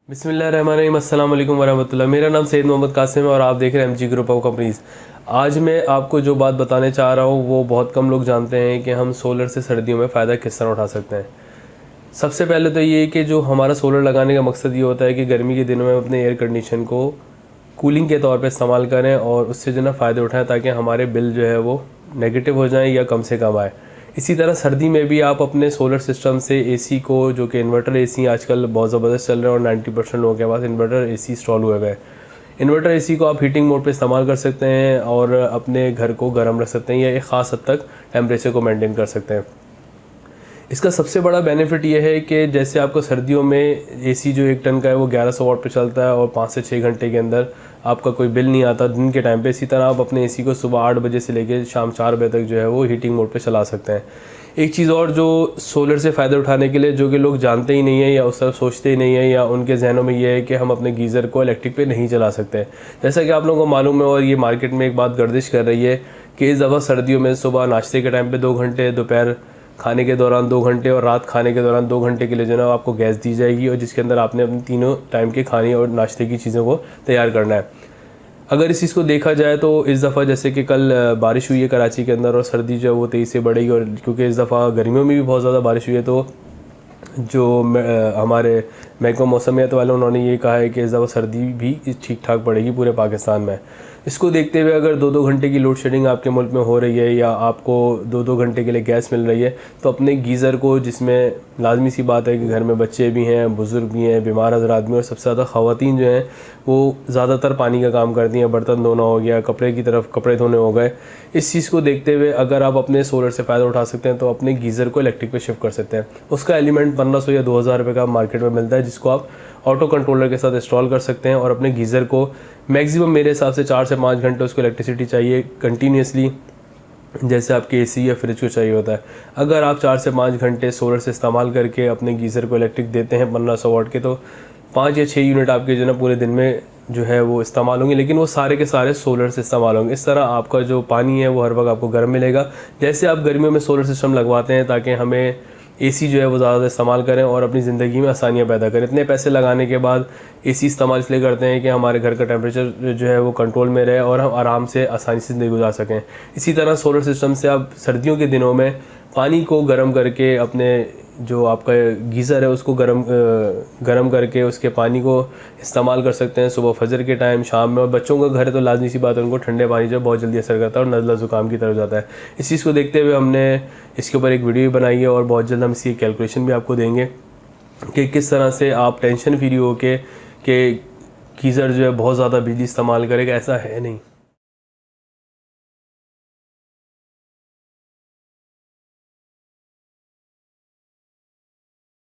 बिस्मिल्लाहिर्रहमानिर्रहीम, अस्सलाम वालेकुम वरहमतुल्लाह। मेरा नाम सैयद मोहम्मद कासिम है और आप देख रहे हैं एमजी ग्रुप ऑफ कंपनीज़। आज मैं आपको जो बात बताने चाह रहा हूँ वो बहुत कम लोग जानते हैं कि हम सोलर से सर्दियों में फ़ायदा किस तरह उठा सकते हैं। सबसे पहले तो ये कि जो हमारा सोलर लगाने का मकसद ये होता है कि गर्मी के दिनों में अपने एयर कंडीशन को कूलिंग के तौर पे इस्तेमाल करें और उससे जो ना फ़ायदे उठाएं ताकि हमारे बिल जो है वो नेगेटिव हो जाएं या कम से कम आए। इसी तरह सर्दी में भी आप अपने सोलर सिस्टम से एसी को, जो कि इन्वर्टर एसी आजकल बहुत ज़बरदस्त चल रहे हैं और 90% लोगों के पास इन्वर्टर एसी इंस्टॉल हुए हुए हैं। इन्वर्टर एसी को आप हीटिंग मोड पे इस्तेमाल कर सकते हैं और अपने घर को गर्म रख सकते हैं या एक ख़ास हद तक टेम्परेचर को मेंटेन कर सकते हैं। इसका सबसे बड़ा बेनिफिट ये है कि जैसे आपको सर्दियों में एसी जो 1 टन का है वो 1100 वाट पे चलता है और 5 से 6 घंटे के अंदर आपका कोई बिल नहीं आता दिन के टाइम पे। इसी तरह आप अपने एसी को सुबह 8 बजे से लेकर शाम 4 बजे तक जो है वो हीटिंग मोड पे चला सकते हैं। एक चीज़ और जो सोलर से फ़ायदा उठाने के लिए, जो कि लोग जानते ही नहीं है या उस तरफ सोचते ही नहीं है या उनके जहनों में ये है कि हम अपने गीज़र को इलेक्ट्रिक पे नहीं चला सकते। जैसा कि आप लोगों को मालूम है और ये मार्केट में एक बात गर्दिश कर रही है कि इस दफ़ा सर्दियों में सुबह नाश्ते के टाइम पे 2 घंटे, दोपहर खाने के दौरान 2 घंटे और रात खाने के दौरान 2 घंटे के लिए जो है आपको गैस दी जाएगी और जिसके अंदर आपने अपनी तीनों टाइम के खाने और नाश्ते की चीज़ों को तैयार करना है। अगर इस चीज़ को देखा जाए तो इस दफ़ा जैसे कि कल बारिश हुई है कराची के अंदर और सर्दी जो है वो तेज़ी से बढ़ेगी, और क्योंकि इस दफ़ा गर्मियों में भी बहुत ज़्यादा बारिश हुई है तो जो हमारे महकमा मौसमियात वाले उन्होंने ये कहा है कि इस दफ़ा सर्दी भी ठीक ठाक पड़ेगी पूरे पाकिस्तान में। इसको देखते हुए अगर 2-2 घंटे की लोड शेडिंग आपके मुल्क में हो रही है या आपको 2-2 घंटे के लिए गैस मिल रही है तो अपने गीज़र को, जिसमें लाजमी सी बात है कि घर में बच्चे भी हैं, बुज़ुर्ग भी हैं, बीमार हज़रात भी, और सबसे ज़्यादा ख़वातीन जो हैं वो ज़्यादातर पानी का काम करती हैं। बर्तन धोना हो गया, कपड़े की तरफ कपड़े धोने हो गए। इस चीज़ को देखते हुए अगर आप अपने सोलर से फ़ायदा उठा सकते हैं तो अपने गीज़र को इलेक्ट्रिक पे शिफ्ट कर सकते हैं। उसका एलिमेंट 1500 या 2000 रुपये का मार्केट में मिलता है, जिसको आप ऑटो कंट्रोलर के साथ इंस्टॉल कर सकते हैं और अपने गीज़र को मैक्सिमम मेरे हिसाब से 4 से 5 घंटे उसको इलेक्ट्रिसिटी चाहिए कंटिन्यूसली, जैसे आपके एसी या फ्रिज को चाहिए होता है। अगर आप 4 से 5 घंटे सोलर से इस्तेमाल करके अपने गीज़र को इलेक्ट्रिक देते हैं 1500 वाट के, तो 5 या 6 यूनिट आपके जो ना पूरे दिन में जो है वो इस्तेमाल होंगे, लेकिन वो सारे के सारे सोलर से इस्तेमाल होंगे। इस तरह आपका जो पानी है वो हर वक्त आपको गर्म मिलेगा। जैसे आप गर्मियों में सोलर सिस्टम लगवाते हैं ताकि हमें एसी जो है वो ज़्यादा इस्तेमाल करें और अपनी ज़िंदगी में आसानियाँ पैदा करें। इतने पैसे लगाने के बाद एसी इस्तेमाल इसलिए करते हैं कि हमारे घर का टेम्परेचर जो है वो कंट्रोल में रहे और हम आराम से आसानी से ज़िंदगी गुजार सकें। इसी तरह सोलर सिस्टम से आप सर्दियों के दिनों में पानी को गर्म करके अपने जो आपका गीज़र है उसको गर्म करके उसके पानी को इस्तेमाल कर सकते हैं सुबह फजर के टाइम, शाम में। और बच्चों का घर है तो लाजमी सी बात है उनको ठंडे पानी जो बहुत जल्दी असर करता है और नज़ला ज़ुकाम की तरफ जाता है। इस चीज़ को देखते हुए हमने इसके ऊपर एक वीडियो भी बनाई है और बहुत जल्द हम इसकी कैलकुलेशन भी आपको देंगे कि किस तरह से आप टेंशन फ्री हो के गीज़र जो है बहुत ज़्यादा बिजली इस्तेमाल करेगा। ऐसा है नहीं।